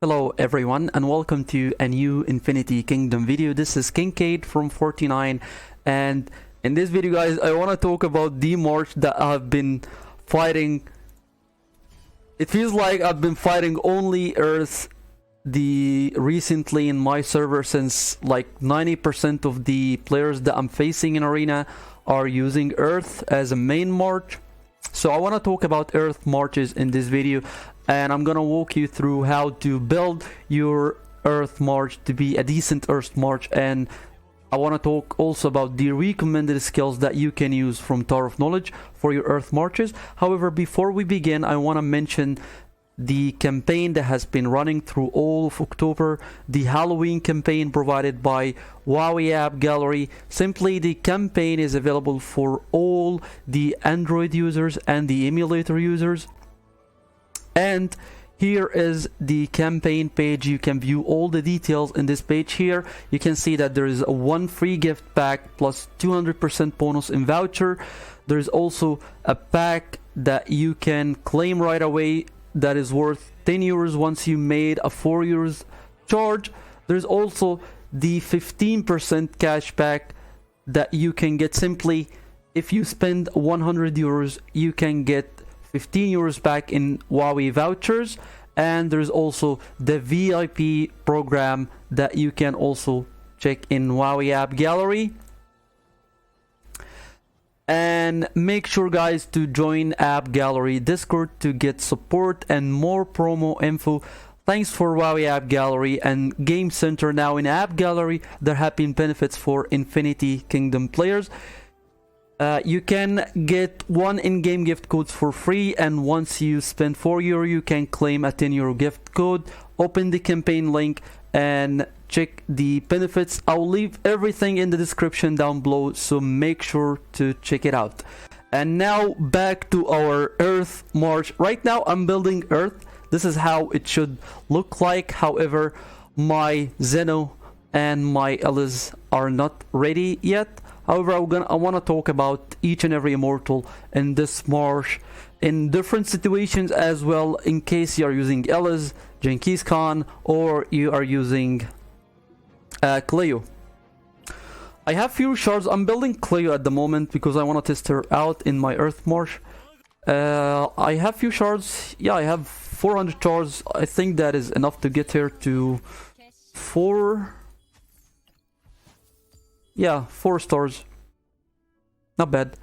Hello everyone and welcome to a new Infinity Kingdom video. This is Kincaid from 49, and in this video guys I want to talk about the march that I've been fighting. It feels like I've been fighting only Earth recently in my server, since like 90% of the players that I'm facing in arena are using Earth as a main march. So I want to talk about Earth marches in this video, and I'm gonna walk you through how to build your Earth march to be a decent Earth march. And I want to talk also about the recommended skills that you can use from Tower of Knowledge for your Earth marches. However, before we begin, I want to mention the campaign that has been running through all of October, the Halloween campaign provided by Huawei AppGallery. Simply, the campaign is available for all the Android users and the emulator users. And here is the campaign page. You can view all the details in this page. Here you can see that there is a 1 free gift pack plus 200% bonus in voucher. There is also a pack that you can claim right away that is worth 10 euros once you made a 4 euros charge. There's also the 15% cashback that you can get. Simply, if you spend 100 euros, you can get 15 euros back in Huawei vouchers. And there's also the VIP program that you can also check in Huawei AppGallery. And make sure guys to join AppGallery Discord to get support and more promo info. Thanks for Huawei AppGallery and Game Center. Now in AppGallery there have been benefits for Infinity Kingdom players. You can get 1 in-game gift codes for free, and once you spend 4 euro you can claim a 10 euro gift code. Open the campaign link and check the benefits. I'll leave everything in the description down below, so make sure to check it out. And now back to our Earth march. Right now I'm building Earth. This is how it should look like. However, my Zeno and my Ellis are not ready yet. However, I want to talk about each and every immortal in this march in different situations as well, in case you are using Ellis, Genghis Khan, or you are using Cleo. I have few shards. I'm building Cleo at the moment because I want to test her out in my Earth march. I have few shards. Yeah, I have 400 shards. I think that is enough to get her to 4. Yeah, 4 stars. Not bad.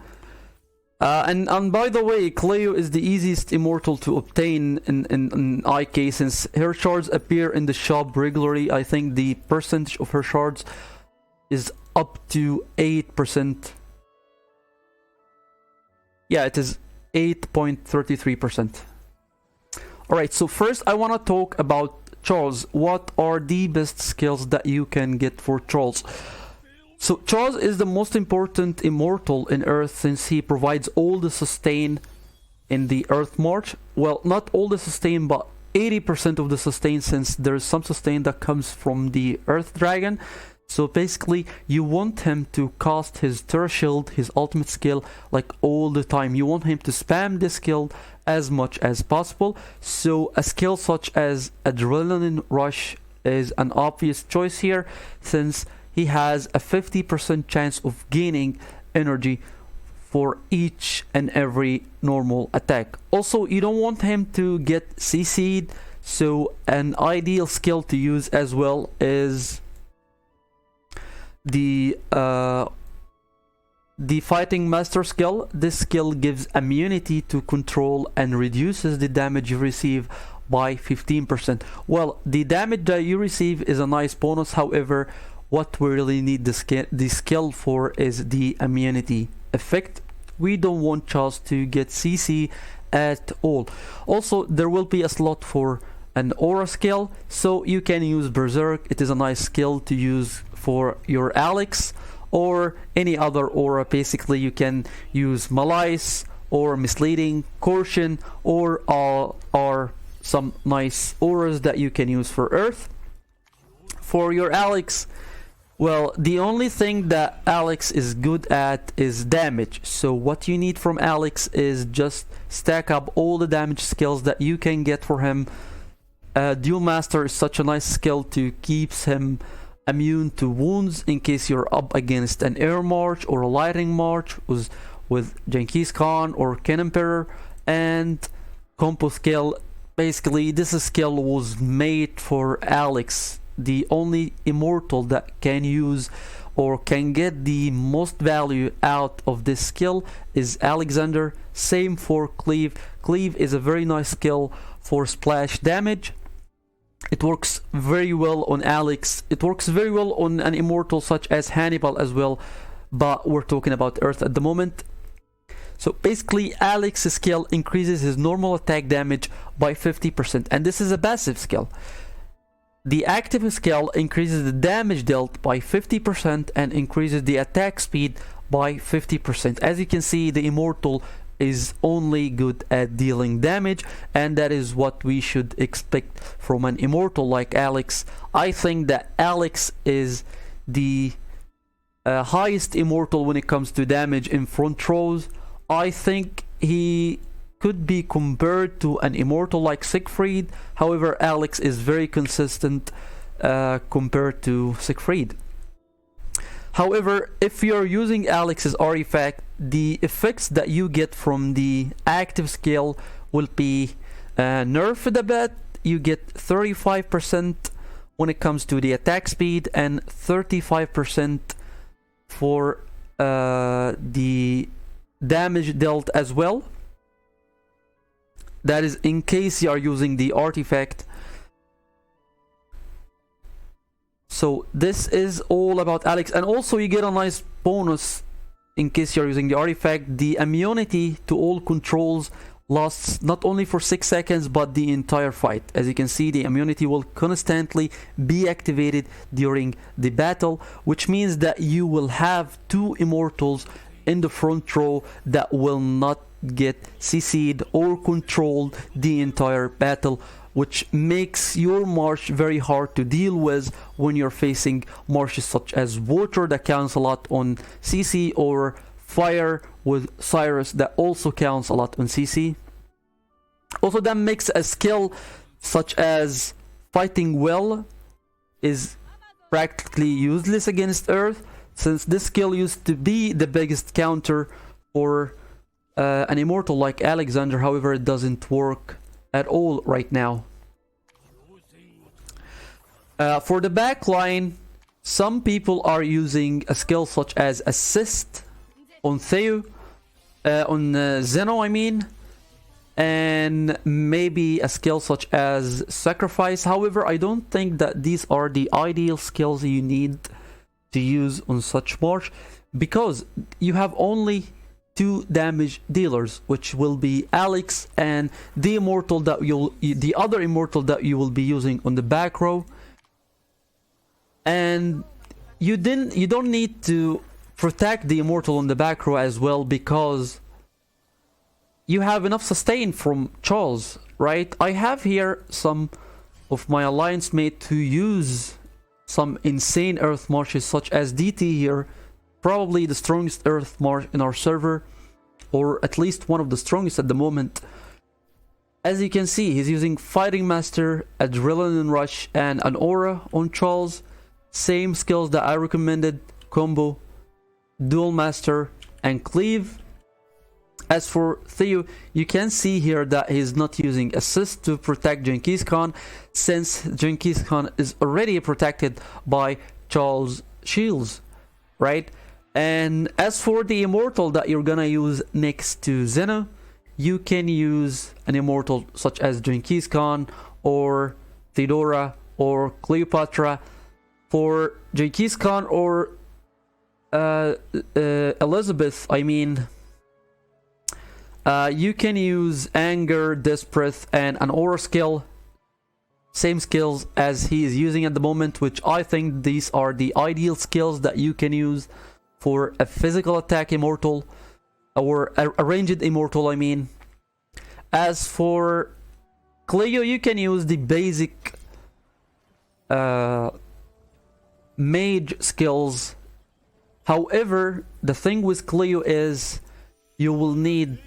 And by the way, Cleo is the easiest immortal to obtain in IK, since her shards appear in the shop regularly. I think the percentage of her shards is up to 8%. Yeah, it is 8.33%. Alright, so first I want to talk about Charles. What are the best skills that you can get for Charles? So Charles is the most important immortal in Earth, since he provides all the sustain in the Earth march. Well, not all the sustain, but 80% of the sustain, since there is some sustain that comes from the Earth Dragon. So basically you want him to cast his Terra Shield, his ultimate skill, like all the time. You want him to spam this skill as much as possible. So a skill such as Adrenaline Rush is an obvious choice here, since he has a 50% chance of gaining energy for each and every normal attack. Also, you don't want him to get CC'd, so an ideal skill to use as well is the Fighting Master skill. This skill gives immunity to control and reduces the damage you receive by 15%. Well, the damage that you receive is a nice bonus. However, what we really need the skill for is the immunity effect. We don't want Charles to get CC at all. Also, there will be a slot for an aura skill, so you can use Berserk. It is a nice skill to use for your Alex or any other aura. Basically, you can use Malice or Misleading, Caution, or some nice auras that you can use for Earth. For your Alex, well, the only thing that Alex is good at is damage. So what you need from Alex is just stack up all the damage skills that you can get for him Duel Master is such a nice skill to keeps him immune to wounds in case you're up against an air march or a lightning march with Genghis Khan or Ken Emperor. And combo skill, basically this skill was made for Alex. The only immortal that can use or can get the most value out of this skill is Alexander. Same for Cleave. Cleave is a very nice skill for splash damage. It works very well on Alex. It works very well on an immortal such as Hannibal as well, but we're talking about Earth at the moment. So basically Alex's skill increases his normal attack damage by 50%, and this is a passive skill. The active skill increases the damage dealt by 50% and increases the attack speed by 50%. As you can see, the immortal is only good at dealing damage, and that is what we should expect from an immortal like Alex. I think that Alex is the highest immortal when it comes to damage in front rows. I think he could be compared to an immortal like Siegfried. However, Alex is very consistent compared to Siegfried. However, if you're using Alex's artifact, the effects that you get from the active skill will be nerfed a bit. You get 35% when it comes to the attack speed and 35% for the damage dealt as well. That is in case you are using the artifact. So this is all about Alex, and also you get a nice bonus in case you're using the artifact. The immunity to all controls lasts not only for 6 seconds but the entire fight. As you can see, the immunity will constantly be activated during the battle, which means that you will have 2 immortals in the front row that will not get CC'd or controlled the entire battle, which makes your march very hard to deal with when you're facing marches such as water that counts a lot on CC, or fire with Cyrus that also counts a lot on CC. Also, that makes a skill such as fighting well is practically useless against Earth, since this skill used to be the biggest counter for an immortal like Alexander. However, it doesn't work at all right now. For the backline, some people are using a skill such as assist on Zeno, I mean, and maybe a skill such as sacrifice. However, I don't think that these are the ideal skills you need to use on such march, because you have only 2 damage dealers, which will be Alex and the other immortal that you will be using on the back row. And you don't need to protect the immortal on the back row as well, because you have enough sustain from Charles, right? I have here some of my alliance mates who use some insane earth marches such as DT here, probably the strongest earth march in our server, or at least one of the strongest at the moment. As you can see, he's using Fighting Master, Adrenaline Rush, and an Aura on Charles. Same skills that I recommended: Combo, Duel Master, and Cleave. As for Theo, you can see here that he's not using Assist to protect Genghis Khan, since Genghis Khan is already protected by Charles' shields, right? And as for the immortal that you're gonna use next to Zeno, you can use an immortal such as Genghis Khan or Theodora or Cleopatra. For Genghis Khan or Elizabeth, I mean, you can use Anger, Desperate, and an Aura skill. Same skills as he is using at the moment, which I think these are the ideal skills that you can use for a physical attack immortal, or a ranged immortal, I mean. As for Cleo, you can use the basic mage skills. However, the thing with Cleo is you will need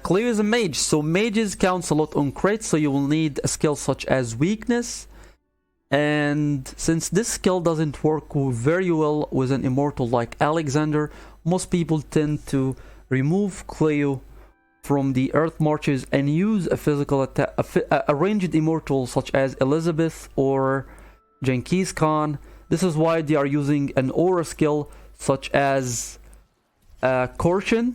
Cleo is a mage, so mages counts a lot on crits, so you will need a skill such as weakness. And since this skill doesn't work very well with an immortal like Alexander, most people tend to remove Cleo from the Earth Marches and use a physical attack, a ranged immortal such as Elizabeth or Genghis Khan. This is why they are using an aura skill such as Caution.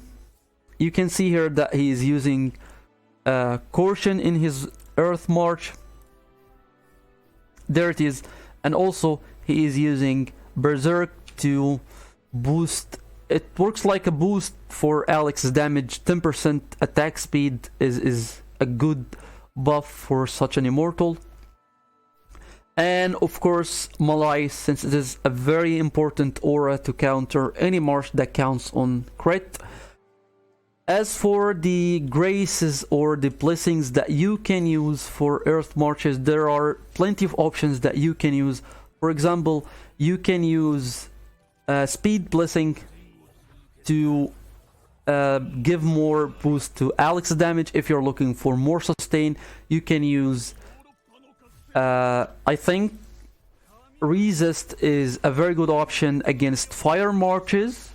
You can see here that he is using Caution in his Earth March. There it is. And also he is using Berserk to boost. It works like a boost for Alex's damage. 10% attack speed is a good buff for such an immortal. And of course Malai, since it is a very important aura to counter any march that counts on crit. As for the graces or the blessings that you can use for Earth Marches, there are plenty of options that you can use. For example, you can use Speed Blessing to give more boost to Alex's damage. If you're looking for more sustain, you can use I think Resist is a very good option against Fire Marches.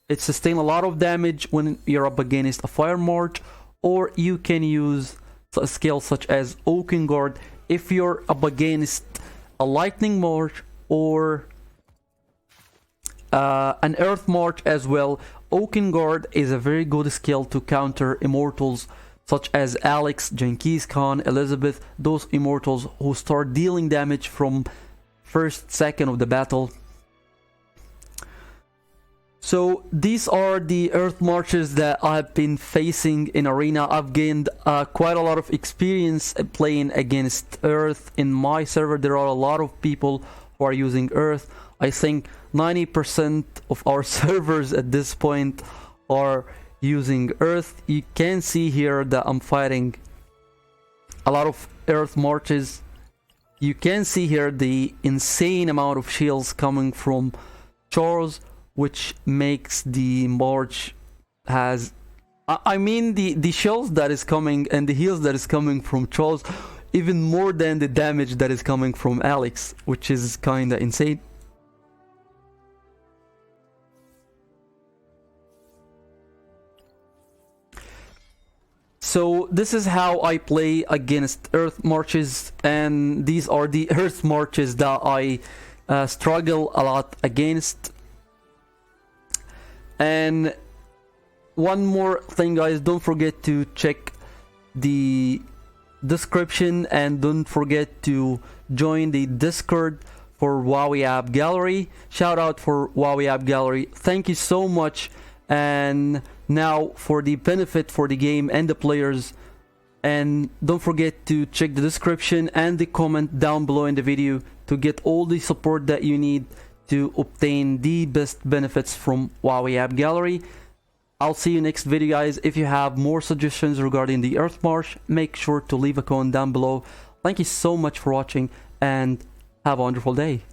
It sustains a lot of damage when you're up against a Fire March. Or you can use a skill such as Oaken Guard if you're up against a Lightning March or an Earth March as well. Oaken Guard is a very good skill to counter immortals such as Alex, Genghis Khan, Elizabeth, those immortals who start dealing damage from first second of the battle. So these are the Earth Marches that I've been facing in Arena. I've gained quite a lot of experience playing against Earth. In my server there are a lot of people who are using Earth. I think 90% of our servers at this point are using Earth. You can see here that I'm fighting a lot of Earth Marches. You can see here the insane amount of shields coming from Charles, which makes the march has I mean the shells that is coming and the heals that is coming from Charles even more than the damage that is coming from Alex, which is kinda insane. So this is how I play against Earth Marches, and these are the Earth Marches that I struggle a lot against. And one more thing guys, don't forget to check the description and don't forget to join the Discord for Huawei AppGallery. Shout out for Huawei AppGallery. Thank you so much. And now for the benefit for the game and the players, and don't forget to check the description and the comment down below in the video to get all the support that you need to obtain the best benefits from Huawei AppGallery. I'll see you next video guys. If you have more suggestions regarding the Earth March, make sure to leave a comment down below. Thank you so much for watching and have a wonderful day.